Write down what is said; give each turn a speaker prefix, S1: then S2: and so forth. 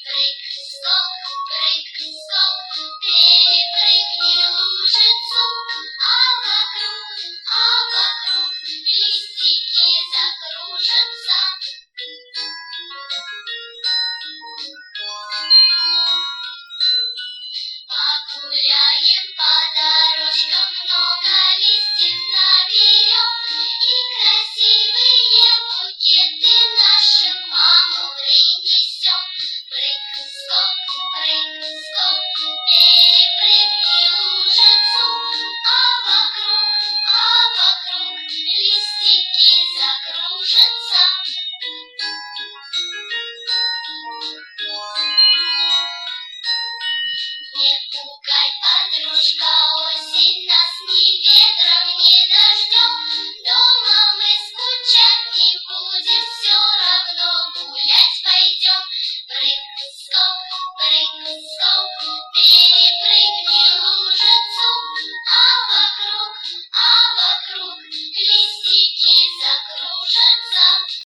S1: Прыг-скок, прыг-скок, перепрыгни лужицу, а вокруг листики закружатся. Погуляем по дорожкам, много листьев наберем, и красивые букеты нашим мамам принесем. Прыг-скок, прыг-скок, перепрыгни лужицу, а вокруг листики закружатся. Не пугай, подружка,